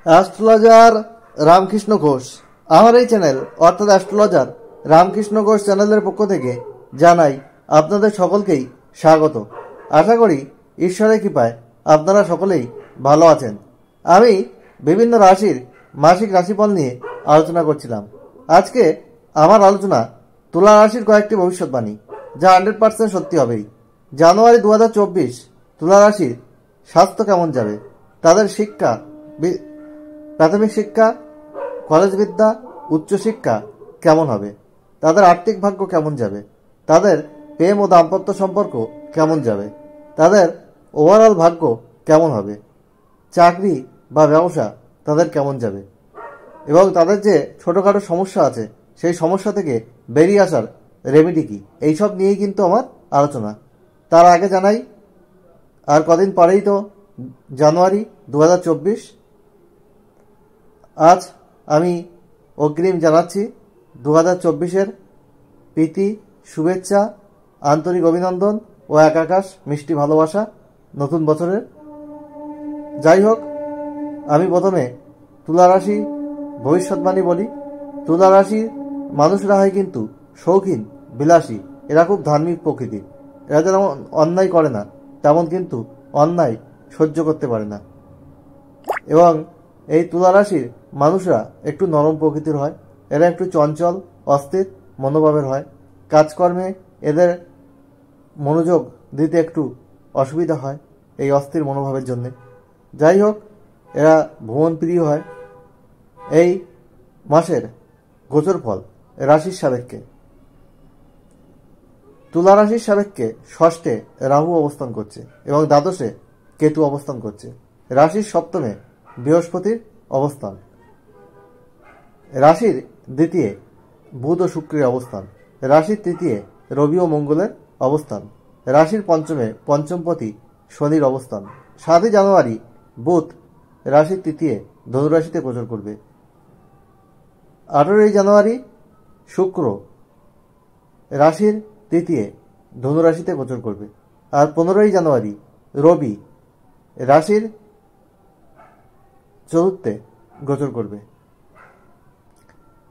Astrologer Ramakrishna Ghosh. আমার এই channel অর্থাৎ অ্যাস্ট্রোলজার রামকৃষ্ণ ঘোষ চ্যানেলের পক্ষ থেকে জানাই আপনাদের সকলকেই স্বাগত। আশা করি ঈশ্বরের কৃপায় আপনারা সকলেই ভালো আছেন। আমি বিভিন্ন রাশির মাসিক রাশিফল নিয়ে আলোচনা করছিলাম। আজকে আমার আলোচনা তুলা রাশির কয়েকটি ভবিষ্যৎবাণী, যা 100% সত্যি হবেই। জানুয়ারি 2024 তুলা রাশির স্বাস্থ্য কেমন যাবে, তাদের শিক্ষা, প্রাথমিক শিক্ষা, কলেজ বিদ্যা, উচ্চশিক্ষা কেমন হবে, তাদের আর্থিক ভাগ্য কেমন যাবে, তাদের প্রেম ও দাম্পত্য সম্পর্ক কেমন যাবে, তাদের ওভারঅল ভাগ্য কেমন হবে, চাকরি বা ব্যবসা তাদের কেমন যাবে, এবং তাদের যে ছোটোখাটো সমস্যা আছে সেই সমস্যা থেকে বেরিয়ে আসার রেমেডি কী, এইসব নিয়েই কিন্তু আমার আলোচনা। তার আগে জানাই, আর কদিন পরেই তো জানুয়ারি 2024। আজ আমি অগ্রিম জানাচ্ছি 2024-এর প্রীতি, শুভেচ্ছা, আন্তরিক অভিনন্দন ও এক আকাশ মিষ্টি ভালোবাসা নতুন বছরের। যাই হোক, আমি প্রথমে তুলা রাশি ভবিষ্যৎবাণী বলি। তুলা রাশির মানুষরা হয় কিন্তু শৌখিন, বিলাসী। এরা খুব ধার্মিক প্রকৃতি। এরা যেমন অন্যায় করে না, তেমন কিন্তু অন্যায় সহ্য করতে পারে না। এবং এই তুলা রাশির মানুষরা একটু নরম প্রকৃতির হয়। এরা একটু চঞ্চল, অস্থির মনোভাবের হয়। কাজকর্মে এদের মনোযোগ দিতে একটু অসুবিধা হয় এই অস্থির মনোভাবের জন্যে। যাই হোক, এরা ভ্রমণপ্রিয় হয়। এই মাসের গোচর ফল রাশির সাপেক্ষে, তুলা রাশির সাপেক্ষে ষষ্ঠে রাহু অবস্থান করছে এবং দ্বাদশে কেতু অবস্থান করছে। রাশির সপ্তমে বৃহস্পতির অবস্থান, রাশির দ্বিতীয় বুধ ও শুক্রের অবস্থান, রাশির তৃতীয় রবি ও মঙ্গলের অবস্থান, রাশির পঞ্চমে পঞ্চমপতি শনির অবস্থান। 7 জানুয়ারি বুধ রাশির তৃতীয় ধনুরাশিতে গোচর করবে। 18 জানুয়ারি শুক্র রাশির তৃতীয় ধনুরাশিতে গোচর করবে। আর 15 জানুয়ারি রবি রাশির চতুর্থে গোচর করবে।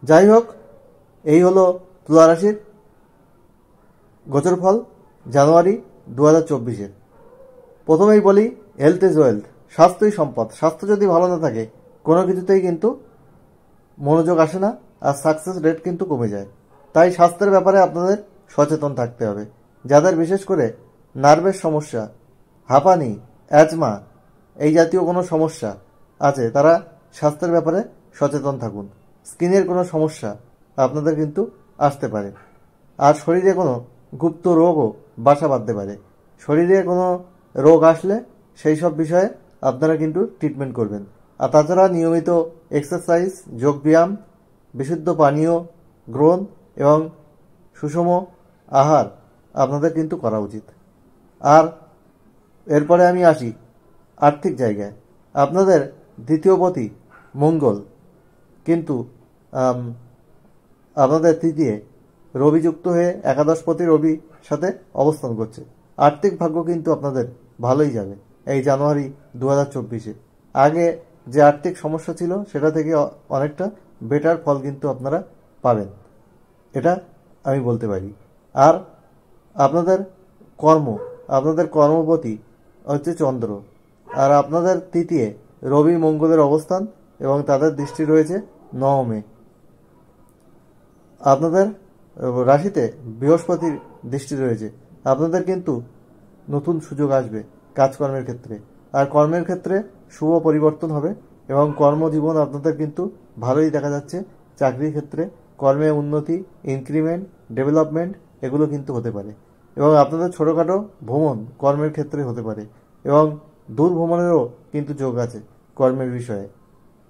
যাই হোক, এই হলো তুলা রাশির গোচর ফল জানুয়ারি 2024-এর। প্রথমেই বলি, হেলথ ইজ ওয়েলথ, স্বাস্থ্যই সম্পদ। স্বাস্থ্য যদি ভালো না থাকে কোনো কিছুতেই কিন্তু মনোযোগ আসে না, আর সাকসেস রেট কিন্তু কমে যায়। তাই স্বাস্থ্যের ব্যাপারে আপনাদের সচেতন থাকতে হবে। যাদের বিশেষ করে নার্ভের সমস্যা, হাঁপানি, অ্যাজমা এই জাতীয় কোনো সমস্যা আছে, তারা স্বাস্থ্যের ব্যাপারে সচেতন থাকুন। স্কিনের কোনো সমস্যা আপনাদের কিন্তু আসতে পারে। আর শরীরে কোনো গুপ্ত রোগও বাসা বাঁধতে পারে। শরীরে কোনো রোগ আসলে সেই সব বিষয়ে আপনারা কিন্তু ট্রিটমেন্ট করবেন। আর তাছাড়া নিয়মিত এক্সারসাইজ, যোগব্যায়াম, বিশুদ্ধ পানীয় গ্রহণ এবং সুষম আহার আপনাদের কিন্তু করা উচিত। আর এরপরে আমি আসি আর্থিক জায়গায়। আপনাদের দ্বিতীয় পতি মঙ্গল কিন্তু আপনাদের তৃতীয় রবি যুক্ত হয়ে একাদশপতি রবির সাথে অবস্থান করছে। আর্থিক ভাগ্য কিন্তু আপনাদের ভালোই যাবে এই জানুয়ারি 2024-এ। আগে যে আর্থিক সমস্যা ছিল সেটা থেকে অনেকটা বেটার ফল কিন্তু আপনারা পাবেন, এটা আমি বলতে পারি। আর আপনাদের কর্মপতি হচ্ছে চন্দ্র, আর আপনাদের তৃতীয় রবি মঙ্গলের অবস্থান এবং তাদের দৃষ্টি রয়েছে নবমে। আপনাদের রাশিতে বৃহস্পতির দৃষ্টি রয়েছে। আপনাদের কিন্তু নতুন সুযোগ আসবে কাজকর্মের ক্ষেত্রে, আর কর্মের ক্ষেত্রে শুভ পরিবর্তন হবে এবং কর্মজীবন আপনাদের কিন্তু ভালোই দেখা যাচ্ছে। চাকরির ক্ষেত্রে কর্মে উন্নতি, ইনক্রিমেন্ট, ডেভেলপমেন্ট এগুলো কিন্তু হতে পারে। এবং আপনাদের ছোটোখাটো ভ্রমণ কর্মের ক্ষেত্রে হতে পারে এবং দূর ভ্রমণেরও কিন্তু যোগ আছে কর্মের বিষয়ে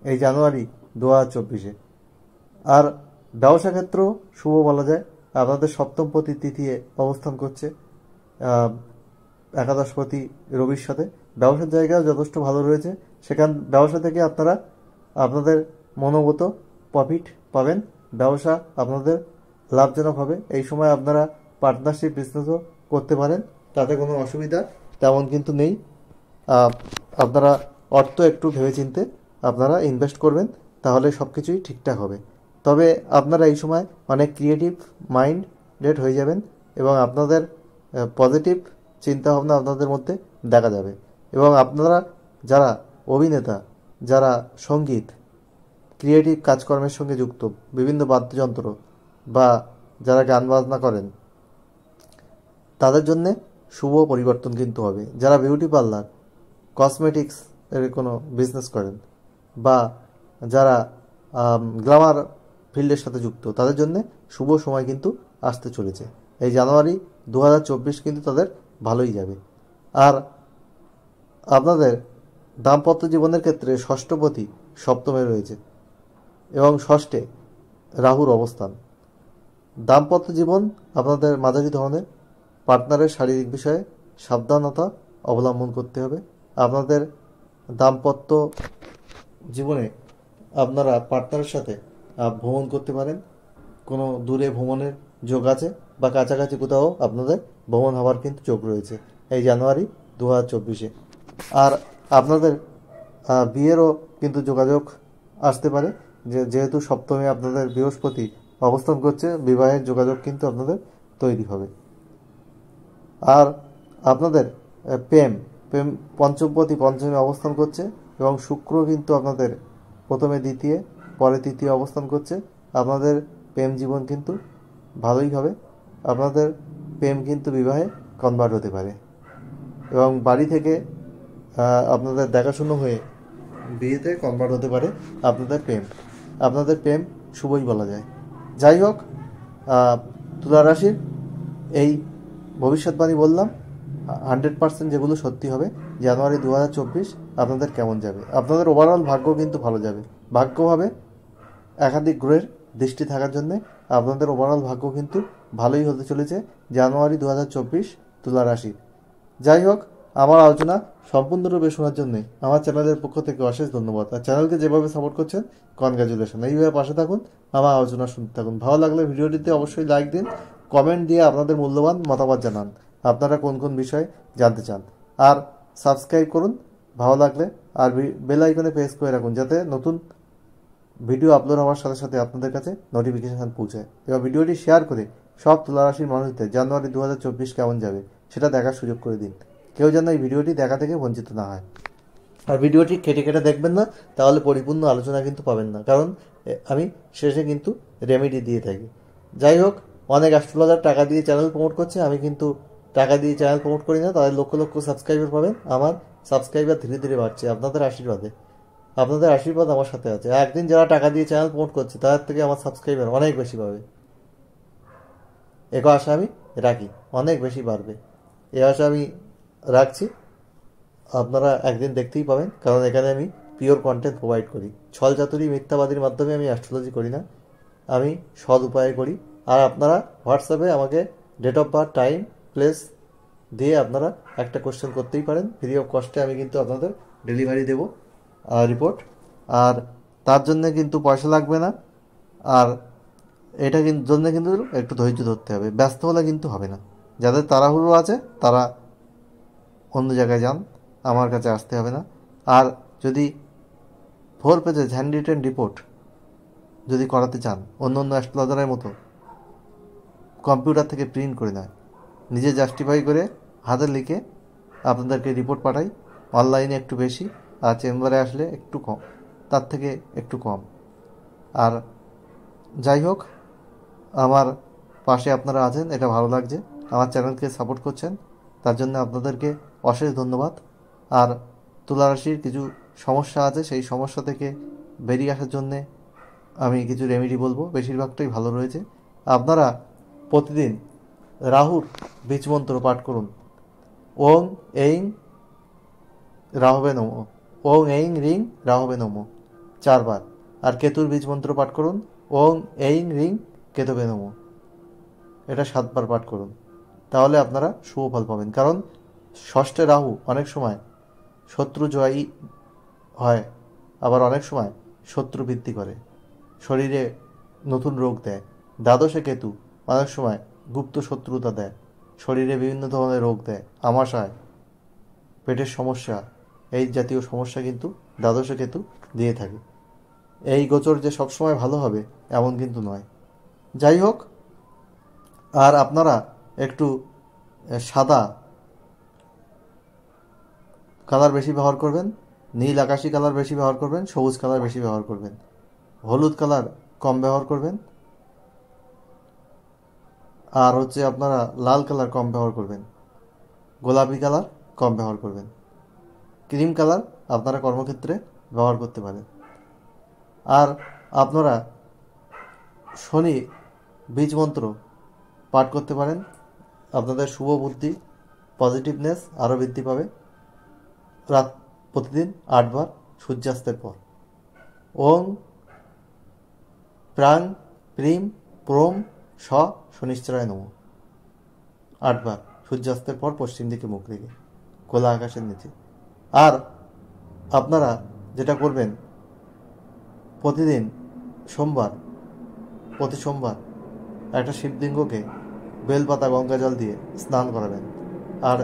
এই জানুয়ারি 2024-এ। আর ব্যবসা ক্ষেত্রেও শুভ বলা যায়। আপনাদের সপ্তমপতি তৃতীয় অবস্থান করছে একাদশপতি রবির সাথে। ব্যবসার জায়গাও যথেষ্ট ভালো রয়েছে। ব্যবসা থেকে আপনারা আপনাদের মনোগত প্রফিট পাবেন। ব্যবসা আপনাদের লাভজনক হবে। এই সময় আপনারা পার্টনারশিপ বিজনেসও করতে পারেন, তাতে কোনো অসুবিধা তেমন কিন্তু নেই। আপনারা অর্থ একটু ভেবেচিন্তে আপনারা ইনভেস্ট করবেন, তাহলে সব কিছুই ঠিকঠাক হবে। তবে আপনারা এই সময় অনেক ক্রিয়েটিভ মাইন্ডেড হয়ে যাবেন এবং আপনাদের পজিটিভ চিন্তাভাবনা আপনাদের মধ্যে দেখা যাবে। এবং আপনারা যারা অভিনেতা, যারা সঙ্গীত ক্রিয়েটিভ কাজকর্মের সঙ্গে যুক্ত, বিভিন্ন বাদ্যযন্ত্র বা যারা গান বাজনা করেন, তাদের জন্যে শুভ পরিবর্তন কিন্তু হবে। যারা বিউটি পার্লার, কসমেটিক্স এর কোনো বিজনেস করেন বা যারা গ্ল্যামার ফিল্ডের সাথে যুক্ত, তাদের জন্যে শুভ সময় কিন্তু আসতে চলেছে। এই জানুয়ারি 2024 কিন্তু তাদের ভালোই যাবে। আর আপনাদের দাম্পত্য জীবনের ক্ষেত্রে ষষ্ঠপতি সপ্তমে রয়েছে এবং ষষ্ঠে রাহুর অবস্থান। দাম্পত্য জীবন আপনাদের মাঝারি ধরনের, পার্টনারের শারীরিক বিষয়ে সাবধানতা অবলম্বন করতে হবে। আপনাদের দাম্পত্য জীবনে আপনারা পার্টনারের সাথে ভ্রমণ করতে পারেন, কোনো দূরে ভ্রমণের যোগ আছে বা কাছাকাছি কোথাও আপনাদের ভ্রমণ হওয়ার কিন্তু যোগ রয়েছে এই জানুয়ারি 2024-এ। আর আপনাদের বিয়েরও কিন্তু যোগাযোগ আসতে পারে, যেহেতু সপ্তমে আপনাদের বৃহস্পতি অবস্থান করছে, বিবাহের যোগাযোগ কিন্তু আপনাদের তৈরি হবে। আর আপনাদের প্রেম পঞ্চমপতি পঞ্চমে অবস্থান করছে এবং শুক্র কিন্তু আপনাদের প্রথমে দ্বিতীয়, পরে তৃতীয় অবস্থান করছে। আপনাদের প্রেম জীবন কিন্তু ভালোই হবে। আপনাদের প্রেম কিন্তু বিবাহে কনভার্ট হতে পারে এবং বাড়ি থেকে আপনাদের দেখাশুনো হয়ে বিয়েতে কনভার্ট হতে পারে আপনাদের প্রেম শুভই বলা যায়। যাই হোক, তুলা রাশির এই ভবিষ্যৎবাণী বললাম, 100% যেগুলো সত্যি হবে। জানুয়ারি 2024 আপনাদের কেমন যাবে? আপনাদের ওভারঅল ভাগ্য কিন্তু ভালো যাবে। ভাগ্যভাবে একাধিক গ্রহের দৃষ্টি থাকার জন্যে আপনাদের ওভারঅল ভাগ্য কিন্তু ভালোই হতে চলেছে জানুয়ারি 2024 তুলা রাশির। যাই হোক, আমার আলোচনা সম্পূর্ণরূপে শোনার জন্য আমার চ্যানেলের পক্ষ থেকে অশেষ ধন্যবাদ। আর চ্যানেলকে যেভাবে সাপোর্ট করছেন, কনগ্রাচুলেশন। এইভাবে পাশে থাকুন, আমার আলোচনা শুনতে থাকুন। ভালো লাগলে ভিডিওটিতে অবশ্যই লাইক দিন, কমেন্ট দিয়ে আপনাদের মূল্যবান মতামত জানান, আপনারা কোন কোন বিষয়ে জানতে চান। আর সাবস্ক্রাইব করুন ভালো লাগলে, আর বেল আইকনে প্রেস করে রাখুন, যাতে নতুন ভিডিও আপলোড হওয়ার সাথে সাথে আপনাদের কাছে নোটিফিকেশান পৌঁছায়। এবার ভিডিওটি শেয়ার করে সব তুলা রাশির মানুষদের জানুয়ারি 2024 কেমন যাবে সেটা দেখার সুযোগ করে দিন। কেউ যেন এই ভিডিওটি দেখা থেকে বঞ্চিত না হয়। আর ভিডিওটি কেটে কেটে দেখবেন না, তাহলে পরিপূর্ণ আলোচনা কিন্তু পাবেন না, কারণ আমি শেষে কিন্তু রেমেডি দিয়ে থাকি। যাই হোক, অনেক অ্যাস্ট্রোলজার টাকা দিয়ে চ্যানেল প্রমোট করছে, আমি কিন্তু টাকা দিয়ে চ্যানেল প্রমোট করি না। তাদের লক্ষ লক্ষ সাবস্ক্রাইবার পাবেন। আমার সাবস্ক্রাইবার ধীরে ধীরে বাড়ছে আপনাদের আশীর্বাদে। আপনাদের আশীর্বাদ আমার সাথে আছে। একদিন যারা টাকা দিয়ে চ্যানেল প্রমোট করছে, তাদের থেকে আমার সাবস্ক্রাইবার অনেক বেশি পাবে, এ আশা আমি রাখি। অনেক বেশি বাড়বে এ আশা আমি রাখছি। আপনারা একদিন দেখতেই পাবেন, কারণ এখানে আমি পিওর কন্টেন্ট প্রোভাইড করি। ছল চাতুরি মিথ্যাবাদীর মাধ্যমে আমি অ্যাস্ট্রোলজি করি না, আমি সৎ উপায়ে করি। আর আপনারা হোয়াটসঅ্যাপে আমাকে date of birth, time, place দিয়ে আপনারা একটা কোশ্চেন করতেই পারেন। ফ্রি অফ কস্টে আমি কিন্তু আপনাদের ডেলিভারি দেবো রিপোর্ট। আর তার জন্যে কিন্তু পয়সা লাগবে না। আর এটা জন্য কিন্তু একটু ধৈর্য ধরতে হবে, ব্যস্ত হলে কিন্তু হবে না। যাদের তাড়াহুড়ো আছে তারা অন্য জায়গায় যান, আমার কাছে আসতে হবে না। আর যদি 4 পেজের হ্যান্ড রিটেন রিপোর্ট যদি করাতে চান, অন্য অন্য অ্যাস্ট্রোলজারের মতো কম্পিউটার থেকে প্রিন্ট করে নেয়, নিজে জাস্টিফাই করে হাতে লিখে আপনাদেরকে রিপোর্ট পাঠাই। অনলাইনে একটু বেশি, আর চেম্বারে আসলে একটু কম, তার থেকে একটু কম। আর যাই হোক, আমার পাশে আপনারা আছেন, এটা ভালো লাগছে। আমার চ্যানেলকে সাপোর্ট করছেন, তার জন্য আপনাদেরকে অশেষ ধন্যবাদ। আর তুলা রাশির কিছু সমস্যা আছে, সেই সমস্যা থেকে বেরিয়ে আসার জন্যে আমি কিছু রেমেডি বলবো, বেশিরভাগটাই ভালো রয়েছে। আপনারা প্রতিদিন রাহুর বীজমন্ত্র পাঠ করুন, ওং এইং রাহবে নমঃ, ওং এইং রিং রাহবে নমঃ 4 বার। আর কেতুর বীজমন্ত্র পাঠ করুন, ওং এইং রিং কেতবে নমঃ, এটা 7 বার পাঠ করুন। তাহলে আপনারা শুভ ফল পাবেন। কারণ ষষ্ঠে রাহু অনেক সময় শত্রু জয়ী হয়, আবার অনেক সময় শত্রু বৃদ্ধি করে, শরীরে নতুন রোগ দেয়। দ্বাদশে কেতু অনেক সময় গুপ্ত শত্রুতা দেয়, শরীরে বিভিন্ন ধরনের রোগ দেয়, আমাশয়, পেটের সমস্যা, এই জাতীয় সমস্যা কিন্তু দ্বাদশে কেতু দিয়ে থাকে। এই গোচর যে সবসময় ভালো হবে এমন কিন্তু নয়। যাই হোক, আর আপনারা একটু সাদা কালার বেশি ব্যবহার করবেন, নীল আকাশি কালার বেশি ব্যবহার করবেন, সবুজ কালার বেশি ব্যবহার করবেন, হলুদ কালার কম ব্যবহার করবেন, আর হচ্ছে আপনারা লাল কালার কম ব্যবহার করবেন, গোলাপি কালার কম ব্যবহার করবেন, ক্রিম কালার আপনারা কর্মক্ষেত্রে ব্যবহার করতে পারেন। আর আপনারা শনি বীজ মন্ত্র পাঠ করতে পারেন। আপনাদের শুভ বুদ্ধি, পজিটিভনেস আরও বৃদ্ধি পাবে। রাত প্রতিদিন 8 বার সূর্যাস্তের পর। ওং প্রাং প্রিম প্রোম স শনিশ্চরায় নমঃ 8 বার সূর্যাস্তের পর পশ্চিম দিকে মুখ রেখে খোলা আকাশের নিচে। আর আপনারা যেটা করবেন, প্রতিদিন প্রতি সোমবার একটা শিবলিঙ্গকে বেলপাতা গঙ্গা জল দিয়ে স্নান করাবেন। আর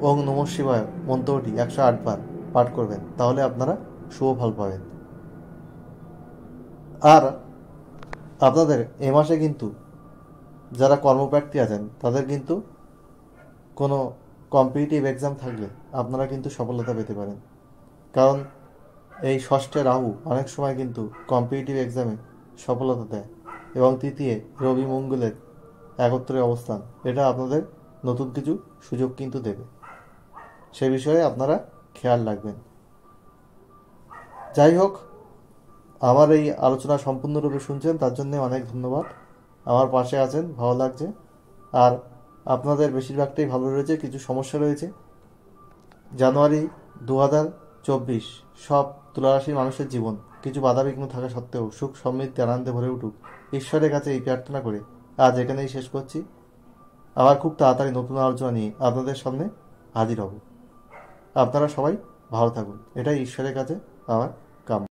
ওং নমঃ শিবায় মন্ত্রটি 108 বার পাঠ করবেন, তাহলে আপনারা শুভ ফল পাবেন। আর আপনাদের এ মাসে কিন্তু যারা কর্মপ্রার্থী আছেন তাদের কিন্তু কোনো কম্পিটিটিভ এক্সাম থাকলে আপনারা কিন্তু সফলতা পেতে পারেন। কারণ এই ষষ্ঠে রাহু অনেক সময় কিন্তু কম্পিটিটিভ এক্সামে সফলতা দেয়, এবং তৃতীয় রবি মঙ্গলের একত্রে অবস্থান, এটা আপনাদের নতুন কিছু সুযোগ কিন্তু দেবে। সে বিষয়ে আপনারা খেয়াল রাখবেন। যাই হোক, আমার এই আলোচনা সম্পূর্ণরূপে শুনছেন তার জন্য অনেক ধন্যবাদ। আমার পাশে আছেন, ভালো লাগছে। আর আপনাদের বেশিরভাগটাই ভালো রয়েছে, কিছু সমস্যা রয়েছে। জানুয়ারি 2024 সব তুলারাশির মানুষের জীবন কিছু বাধাবিঘ্ন থাকা সত্ত্বেও সুখ সমৃদ্ধি আনন্দে ভরে উঠুক, ঈশ্বরের কাছে এই প্রার্থনা করে আজ এখানেই শেষ করছি। আবার খুব তাড়াতাড়ি নতুন আলোচনা নিয়ে আপনাদের সামনে হাজির হব। আপনারা সবাই ভালো থাকুন, এটাই ঈশ্বরের কাছে আমার কাম্য।